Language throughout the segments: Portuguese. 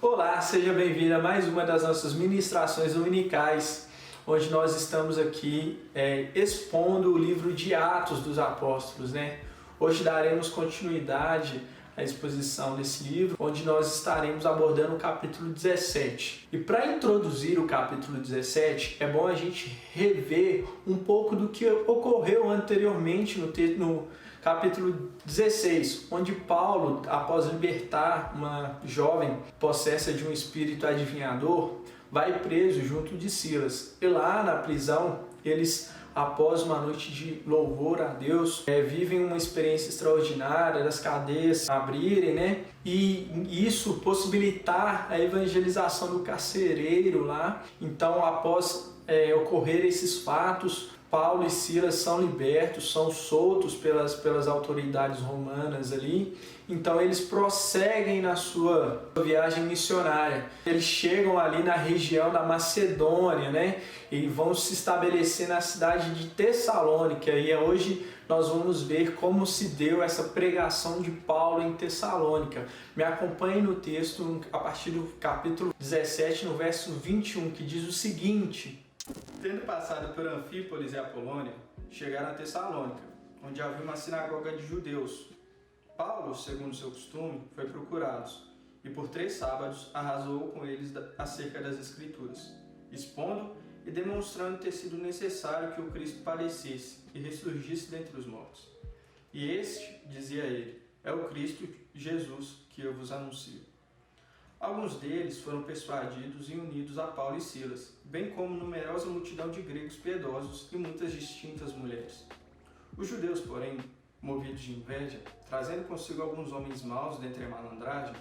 Olá, seja bem-vindo a mais uma das nossas ministrações dominicais, onde nós estamos aqui expondo o livro de Atos dos Apóstolos, né? Hoje daremos continuidade à exposição desse livro, onde nós estaremos abordando o capítulo 17. E para introduzir o capítulo 17, é bom a gente rever um pouco do que ocorreu anteriormente no capítulo 16, onde Paulo, após libertar uma jovem possessa de um espírito adivinhador, vai preso junto de Silas. E lá na prisão, eles, após uma noite de louvor a Deus, vivem uma experiência extraordinária das cadeias abrirem, né? E isso possibilitar a evangelização do carcereiro lá. Então, após ocorrer esses fatos, Paulo e Silas são libertos, são soltos pelas autoridades romanas ali. Então eles prosseguem na sua viagem missionária. Eles chegam ali na região da Macedônia, né? E vão se estabelecer na cidade de Tessalônica. E hoje nós vamos ver como se deu essa pregação de Paulo em Tessalônica. Me acompanhe no texto a partir do capítulo 17, no verso 21, que diz o seguinte: tendo passado por Anfípolis e Apolônia, chegaram a Tessalônica, onde havia uma sinagoga de judeus. Paulo, segundo seu costume, foi procurá-los, e por 3 sábados arrasou com eles acerca das Escrituras, expondo e demonstrando ter sido necessário que o Cristo padecesse e ressurgisse dentre os mortos. E este, dizia ele, é o Cristo Jesus que eu vos anuncio. Alguns deles foram persuadidos e unidos a Paulo e Silas, bem como numerosa multidão de gregos piedosos e muitas distintas mulheres. Os judeus, porém, movidos de inveja, trazendo consigo alguns homens maus dentre a malandragem,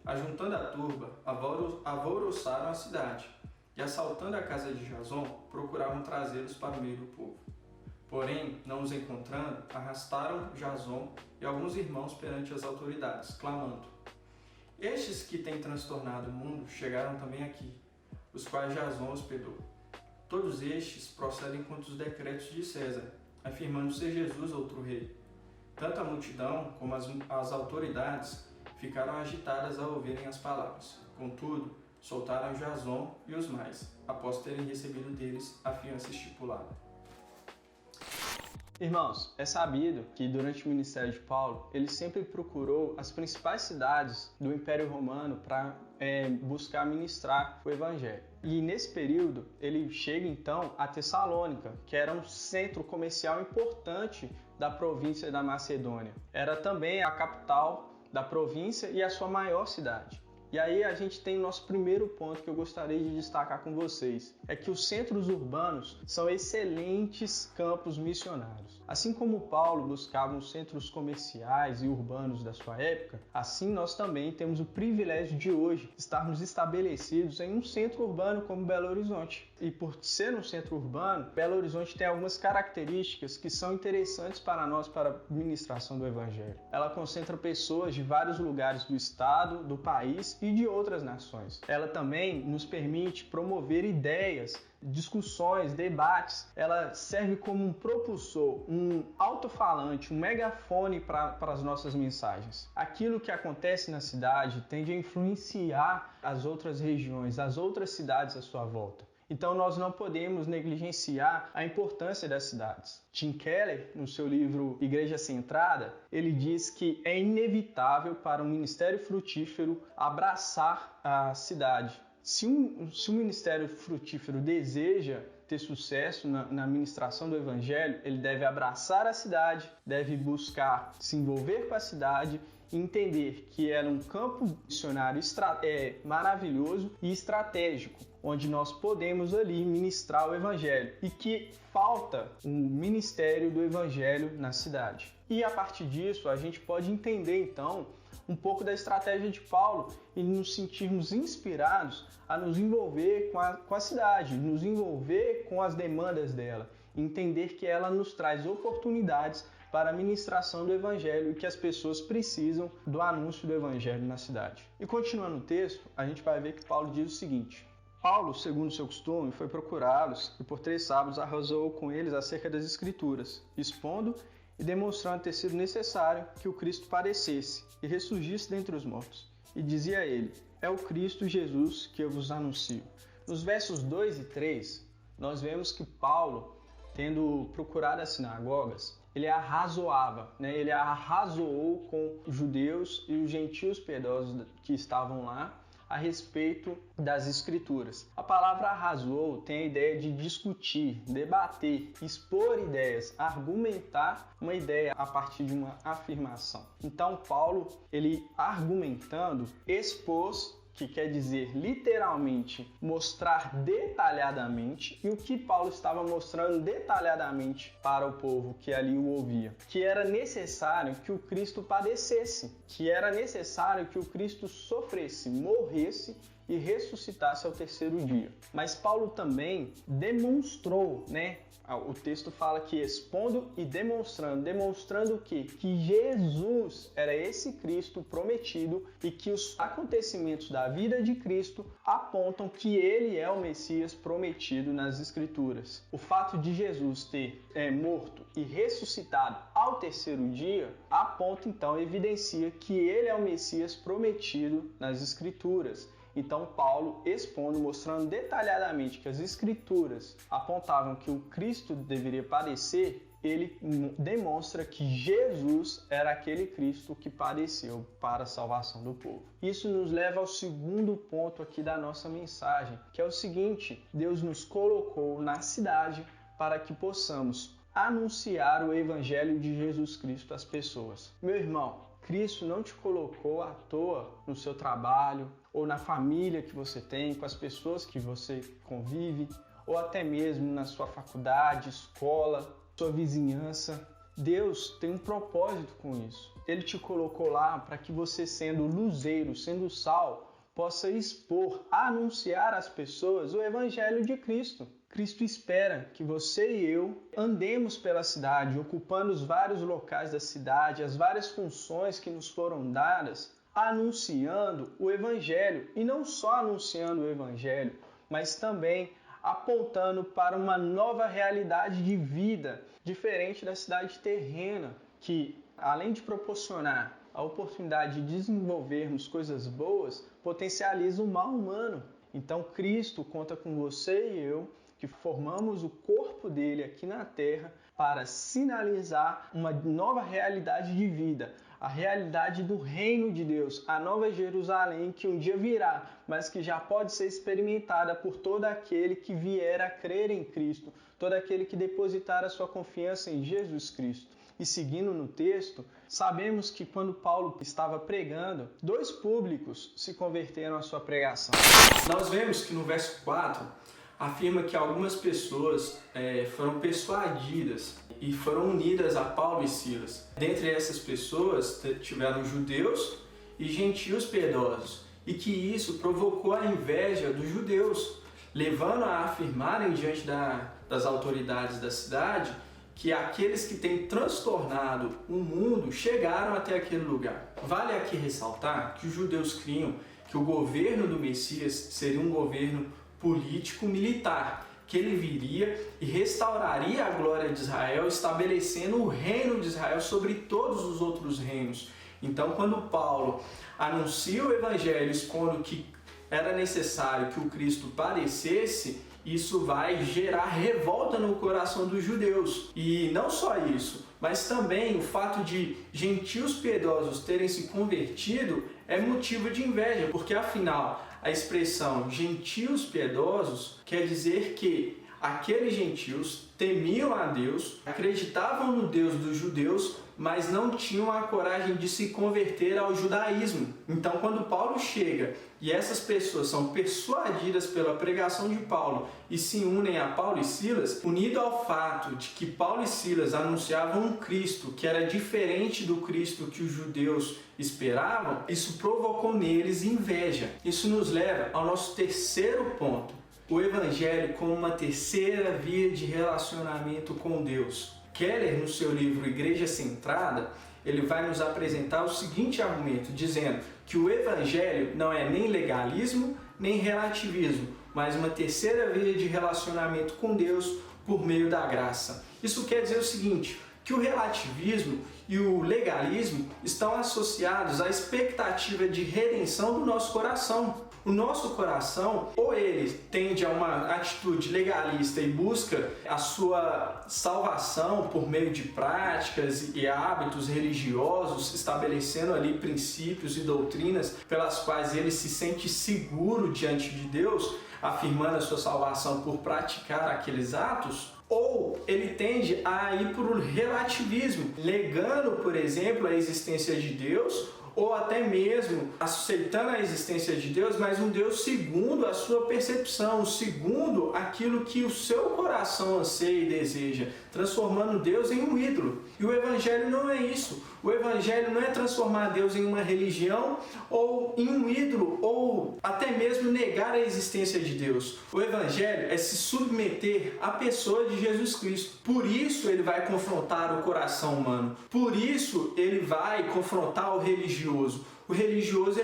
ajuntando a turba, alvoroçaram a cidade, e assaltando a casa de Jason, procuravam trazê-los para o meio do povo. Porém, não os encontrando, arrastaram Jason e alguns irmãos perante as autoridades, clamando: estes que têm transtornado o mundo chegaram também aqui, os quais Jason hospedou. Todos estes procedem contra os decretos de César, afirmando ser Jesus outro rei. Tanto a multidão como as autoridades ficaram agitadas ao ouvirem as palavras. Contudo, soltaram Jason e os mais, após terem recebido deles a fiança estipulada. Irmãos, é sabido que durante o ministério de Paulo, ele sempre procurou as principais cidades do Império Romano para buscar ministrar o Evangelho. E nesse período, ele chega então a Tessalônica, que era um centro comercial importante da província da Macedônia. Era também a capital da província e a sua maior cidade. E aí a gente tem o nosso primeiro ponto que eu gostaria de destacar com vocês. É que os centros urbanos são excelentes campos missionários. Assim como Paulo buscava os centros comerciais e urbanos da sua época, assim nós também temos o privilégio de hoje estarmos estabelecidos em um centro urbano como Belo Horizonte. E por ser um centro urbano, Belo Horizonte tem algumas características que são interessantes para nós para a ministração do Evangelho. Ela concentra pessoas de vários lugares do estado, do país e de outras nações. Ela também nos permite promover ideias, discussões, debates. Ela serve como um propulsor, um alto-falante, um megafone para as nossas mensagens. Aquilo que acontece na cidade tende a influenciar as outras regiões, as outras cidades à sua volta. Então nós não podemos negligenciar a importância das cidades. Tim Keller, no seu livro Igreja Centrada, ele diz que é inevitável para um ministério frutífero abraçar a cidade. Se um ministério frutífero deseja ter sucesso na ministração do Evangelho, ele deve abraçar a cidade, deve buscar se envolver com a cidade e entender que ela é um campo missionário maravilhoso e estratégico, onde nós podemos ali ministrar o Evangelho e que falta um ministério do Evangelho na cidade. E a partir disso a gente pode entender então um pouco da estratégia de Paulo e nos sentirmos inspirados a nos envolver com a cidade, nos envolver com as demandas dela, entender que ela nos traz oportunidades para a ministração do Evangelho e que as pessoas precisam do anúncio do Evangelho na cidade. E continuando o texto, a gente vai ver que Paulo diz o seguinte: Paulo, segundo seu costume, foi procurá-los e por 3 sábados arrasou com eles acerca das Escrituras, expondo e demonstrando ter sido necessário que o Cristo padecesse e ressurgisse dentre os mortos. E dizia ele: é o Cristo Jesus que eu vos anuncio. Nos versos 2 e 3, nós vemos que Paulo, tendo procurado as sinagogas, ele arrazoava, ele arrazoou com os judeus e os gentios piedosos que estavam lá a respeito das Escrituras. A palavra arrazoou tem a ideia de discutir, debater, expor ideias, argumentar uma ideia a partir de uma afirmação. Então Paulo, ele argumentando, expôs, que quer dizer literalmente mostrar detalhadamente, e o que Paulo estava mostrando detalhadamente para o povo que ali o ouvia, que era necessário que o Cristo padecesse, que era necessário que o Cristo sofresse, morresse e ressuscitasse ao terceiro dia. Mas Paulo também demonstrou, o texto fala que expondo e demonstrando o quê? Que Jesus era esse Cristo prometido e que os acontecimentos da vida de Cristo apontam que ele é o Messias prometido nas Escrituras. O fato de Jesus ter morto e ressuscitado ao terceiro dia aponta, então, evidencia que ele é o Messias prometido nas Escrituras. Então Paulo expondo, mostrando detalhadamente que as Escrituras apontavam que o Cristo deveria padecer, ele demonstra que Jesus era aquele Cristo que padeceu para a salvação do povo. Isso nos leva ao segundo ponto aqui da nossa mensagem, que é o seguinte: Deus nos colocou na cidade para que possamos anunciar o Evangelho de Jesus Cristo às pessoas. Meu irmão, Cristo não te colocou à toa no seu trabalho, ou na família que você tem, com as pessoas que você convive, ou até mesmo na sua faculdade, escola, sua vizinhança. Deus tem um propósito com isso. Ele te colocou lá para que você, sendo luzeiro, sendo sal, possa expor, anunciar às pessoas o Evangelho de Cristo. Cristo espera que você e eu andemos pela cidade, ocupando os vários locais da cidade, as várias funções que nos foram dadas, anunciando o Evangelho. E não só anunciando o Evangelho, mas também apontando para uma nova realidade de vida, diferente da cidade terrena, que, além de proporcionar a oportunidade de desenvolvermos coisas boas, potencializa o mal humano. Então Cristo conta com você e eu, que formamos o corpo dele aqui na terra, para sinalizar uma nova realidade de vida, a realidade do reino de Deus, a nova Jerusalém que um dia virá, mas que já pode ser experimentada por todo aquele que vier a crer em Cristo, todo aquele que depositar a sua confiança em Jesus Cristo. E seguindo no texto, sabemos que quando Paulo estava pregando, 2 públicos se converteram à sua pregação. Nós vemos que no verso 4 afirma que algumas pessoas foram persuadidas e foram unidas a Paulo e Silas. Dentre essas pessoas tiveram judeus e gentios piedosos, e que isso provocou a inveja dos judeus, levando a afirmarem diante das autoridades da cidade que aqueles que têm transtornado o mundo chegaram até aquele lugar. Vale aqui ressaltar que os judeus criam que o governo do Messias seria um governo político-militar, que ele viria e restauraria a glória de Israel, estabelecendo o reino de Israel sobre todos os outros reinos. Então, quando Paulo anuncia o Evangelho, expondo que era necessário que o Cristo padecesse, isso vai gerar revolta no coração dos judeus. E não só isso, mas também o fato de gentios piedosos terem se convertido é motivo de inveja, porque afinal a expressão gentios piedosos quer dizer que aqueles gentios temiam a Deus, acreditavam no Deus dos judeus, mas não tinham a coragem de se converter ao judaísmo. Então, quando Paulo chega e essas pessoas são persuadidas pela pregação de Paulo e se unem a Paulo e Silas, unido ao fato de que Paulo e Silas anunciavam um Cristo que era diferente do Cristo que os judeus esperavam, isso provocou neles inveja. Isso nos leva ao nosso terceiro ponto: o Evangelho como uma terceira via de relacionamento com Deus. Keller, no seu livro Igreja Centrada, ele vai nos apresentar o seguinte argumento, dizendo que o Evangelho não é nem legalismo, nem relativismo, mas uma terceira via de relacionamento com Deus por meio da graça. Isso quer dizer o seguinte, que o relativismo e o legalismo estão associados à expectativa de redenção do nosso coração. O nosso coração, ou ele tende a uma atitude legalista e busca a sua salvação por meio de práticas e hábitos religiosos, estabelecendo ali princípios e doutrinas pelas quais ele se sente seguro diante de Deus, afirmando a sua salvação por praticar aqueles atos, ou ele tende a ir para o relativismo, negando, por exemplo, a existência de Deus, ou até mesmo aceitando a existência de Deus, mas um Deus segundo a sua percepção, segundo aquilo que o seu coração anseia e deseja, transformando Deus em um ídolo. E o Evangelho não é isso. O Evangelho não é transformar Deus em uma religião ou em um ídolo, ou até mesmo negar a existência de Deus. O Evangelho é se submeter à pessoa de Jesus Cristo. Por isso ele vai confrontar o coração humano. Por isso ele vai confrontar o religioso. O religioso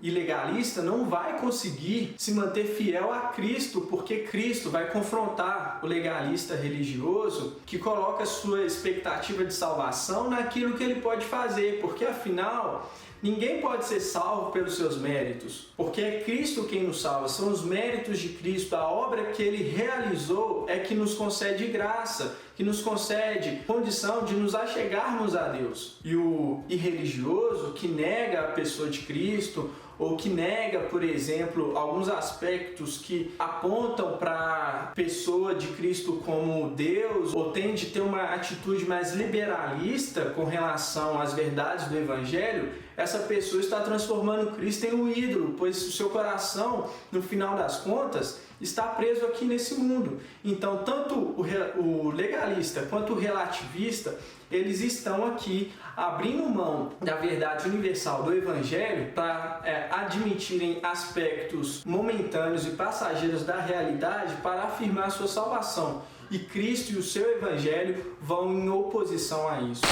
e legalista não vai conseguir se manter fiel a Cristo, porque Cristo vai confrontar o legalista religioso que coloca sua expectativa de salvação naquilo que ele pode fazer, porque afinal ninguém pode ser salvo pelos seus méritos, porque é Cristo quem nos salva, são os méritos de Cristo, a obra que Ele realizou é que nos concede graça, que nos concede condição de nos achegarmos a Deus. E o irreligioso que nega a pessoa de Cristo, ou que nega, por exemplo, alguns aspectos que apontam para a pessoa de Cristo como Deus, ou tende a ter uma atitude mais liberalista com relação às verdades do Evangelho, essa pessoa está transformando Cristo em um ídolo, pois o seu coração, no final das contas, está preso aqui nesse mundo. Então, tanto o legalista quanto o relativista, eles estão aqui abrindo mão da verdade universal do Evangelho para admitirem aspectos momentâneos e passageiros da realidade para afirmar sua salvação. E Cristo e o seu Evangelho vão em oposição a isso.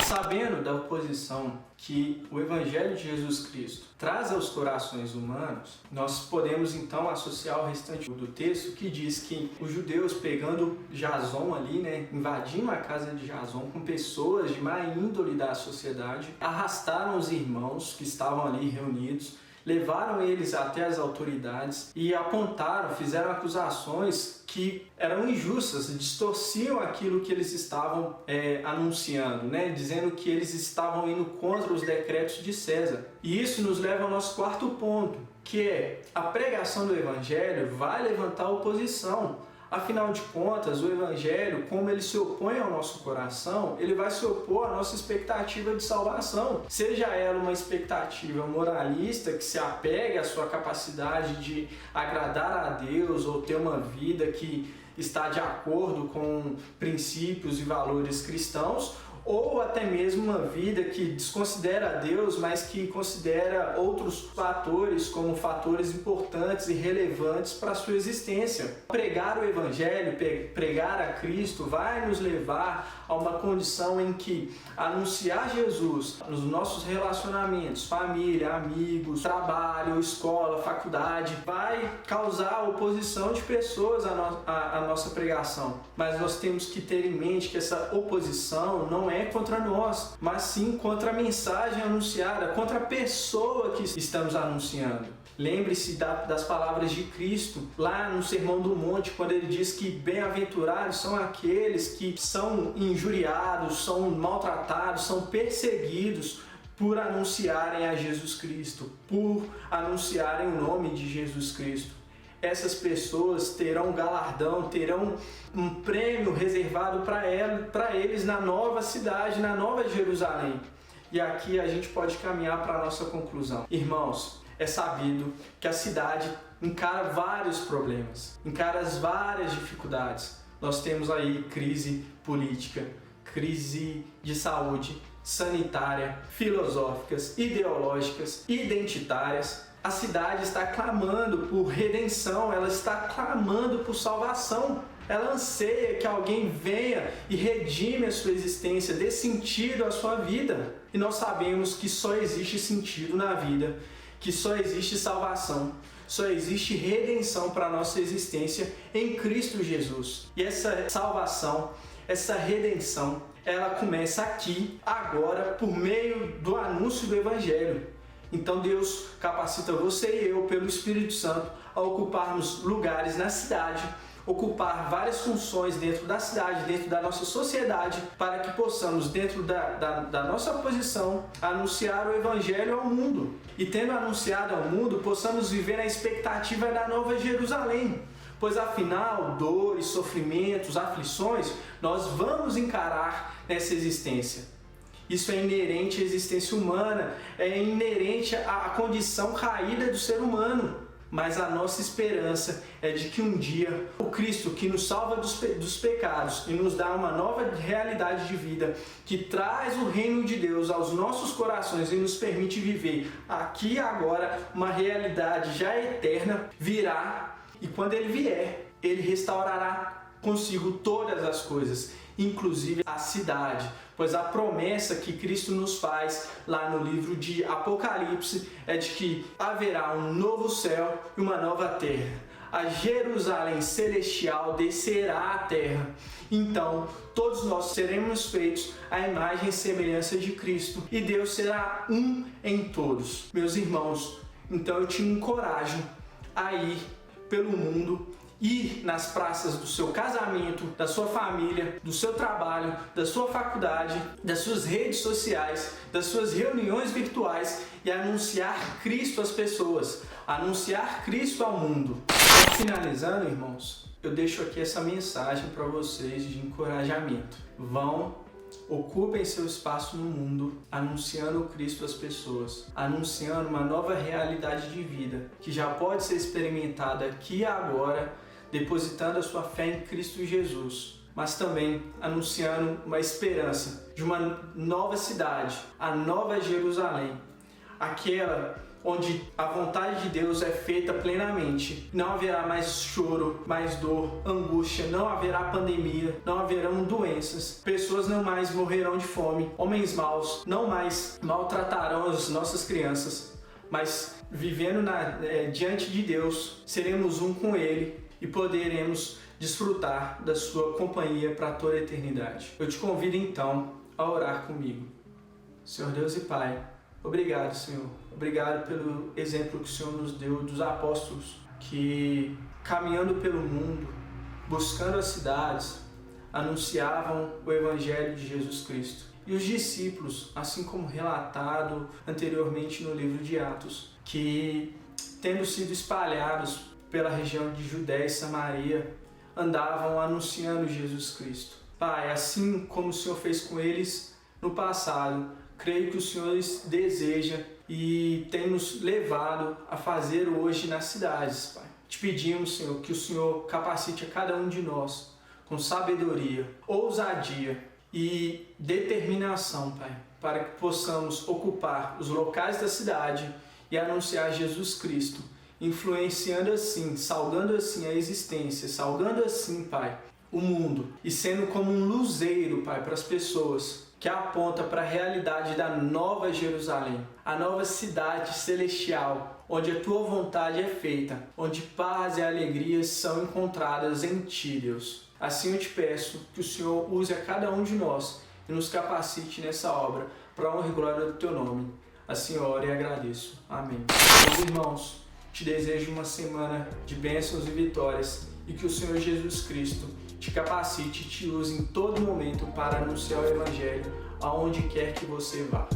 Sabendo da oposição que o Evangelho de Jesus Cristo traz aos corações humanos, nós podemos então associar o restante do texto que diz que os judeus, pegando Jason ali, invadindo a casa de Jason com pessoas de má índole da sociedade, arrastaram os irmãos que estavam ali reunidos, levaram eles até as autoridades e apontaram, fizeram acusações que eram injustas, distorciam aquilo que eles estavam anunciando, dizendo que eles estavam indo contra os decretos de César. E isso nos leva ao nosso quarto ponto, que é a pregação do Evangelho vai levantar oposição. Afinal de contas, o Evangelho, como ele se opõe ao nosso coração, ele vai se opor à nossa expectativa de salvação. Seja ela uma expectativa moralista que se apega à sua capacidade de agradar a Deus ou ter uma vida que está de acordo com princípios e valores cristãos, ou até mesmo uma vida que desconsidera a Deus, mas que considera outros fatores como fatores importantes e relevantes para a sua existência. Pregar o Evangelho, pregar a Cristo, vai nos levar a uma condição em que anunciar Jesus nos nossos relacionamentos, família, amigos, trabalho, escola, faculdade, vai causar oposição de pessoas à nossa pregação. Mas nós temos que ter em mente que essa oposição não é contra nós, mas sim contra a mensagem anunciada, contra a pessoa que estamos anunciando. Lembre-se das palavras de Cristo lá no Sermão do Monte, quando ele diz que bem-aventurados são aqueles que são injuriados, são maltratados, são perseguidos por anunciarem a Jesus Cristo, por anunciarem o nome de Jesus Cristo. Essas pessoas terão um galardão, terão um prêmio reservado para eles na nova cidade, na nova Jerusalém. E aqui a gente pode caminhar para a nossa conclusão. Irmãos, é sabido que a cidade encara vários problemas, encara várias dificuldades. Nós temos aí crise política, crise de saúde, sanitária, filosóficas, ideológicas, identitárias. A cidade está clamando por redenção, ela está clamando por salvação. Ela anseia que alguém venha e redime a sua existência, dê sentido à sua vida. E nós sabemos que só existe sentido na vida, que só existe salvação, só existe redenção para a nossa existência em Cristo Jesus. E essa salvação, essa redenção, ela começa aqui, agora, por meio do anúncio do Evangelho. Então Deus capacita você e eu, pelo Espírito Santo, a ocuparmos lugares na cidade, ocupar várias funções dentro da cidade, dentro da nossa sociedade, para que possamos, dentro da nossa posição, anunciar o Evangelho ao mundo. E tendo anunciado ao mundo, possamos viver na expectativa da Nova Jerusalém. Pois afinal, dores, sofrimentos, aflições, nós vamos encarar nessa existência. Isso é inerente à existência humana, é inerente à condição caída do ser humano. Mas a nossa esperança é de que um dia o Cristo, que nos salva dos pecados e nos dá uma nova realidade de vida, que traz o reino de Deus aos nossos corações e nos permite viver aqui e agora uma realidade já eterna, virá, e quando Ele vier, Ele restaurará consigo todas as coisas, inclusive a cidade. Pois a promessa que Cristo nos faz lá no livro de Apocalipse é de que haverá um novo céu e uma nova terra. A Jerusalém celestial descerá à terra. Então, todos nós seremos feitos à imagem e semelhança de Cristo. E Deus será um em todos. Meus irmãos, então eu te encorajo a ir pelo mundo, ir nas praças do seu casamento, da sua família, do seu trabalho, da sua faculdade, das suas redes sociais, das suas reuniões virtuais e anunciar Cristo às pessoas, anunciar Cristo ao mundo. Finalizando, irmãos, eu deixo aqui essa mensagem para vocês de encorajamento. Ocupem seu espaço no mundo, anunciando o Cristo às pessoas, anunciando uma nova realidade de vida, que já pode ser experimentada aqui e agora, depositando a sua fé em Cristo Jesus, mas também anunciando uma esperança de uma nova cidade, a Nova Jerusalém, aquela onde a vontade de Deus é feita plenamente. Não haverá mais choro, mais dor, angústia, não haverá pandemia, não haverão doenças, pessoas não mais morrerão de fome, homens maus não mais maltratarão as nossas crianças, mas vivendo diante de Deus, seremos um com Ele e poderemos desfrutar da sua companhia para toda a eternidade. Eu te convido então a orar comigo. Senhor Deus e Pai, obrigado, Senhor. Obrigado pelo exemplo que o Senhor nos deu dos apóstolos que, caminhando pelo mundo, buscando as cidades, anunciavam o Evangelho de Jesus Cristo. E os discípulos, assim como relatado anteriormente no livro de Atos, que, tendo sido espalhados pela região de Judéia e Samaria, andavam anunciando Jesus Cristo. Pai, assim como o Senhor fez com eles no passado, creio que o Senhor deseja e tem nos levado a fazer hoje nas cidades, Pai. Te pedimos, Senhor, que o Senhor capacite a cada um de nós com sabedoria, ousadia e determinação, Pai, para que possamos ocupar os locais da cidade e anunciar Jesus Cristo, influenciando assim, salgando assim a existência, salgando assim, Pai, o mundo e sendo como um luzeiro, Pai, para as pessoas, que aponta para a realidade da Nova Jerusalém, a nova cidade celestial, onde a Tua vontade é feita, onde paz e alegria são encontradas em Ti, Deus. Assim eu te peço que o Senhor use a cada um de nós e nos capacite nessa obra, para a honra e glória do Teu nome. Assim eu oro e agradeço. Amém. Meus irmãos, te desejo uma semana de bênçãos e vitórias e que o Senhor Jesus Cristo te capacite e te use em todo momento para anunciar o Evangelho aonde quer que você vá.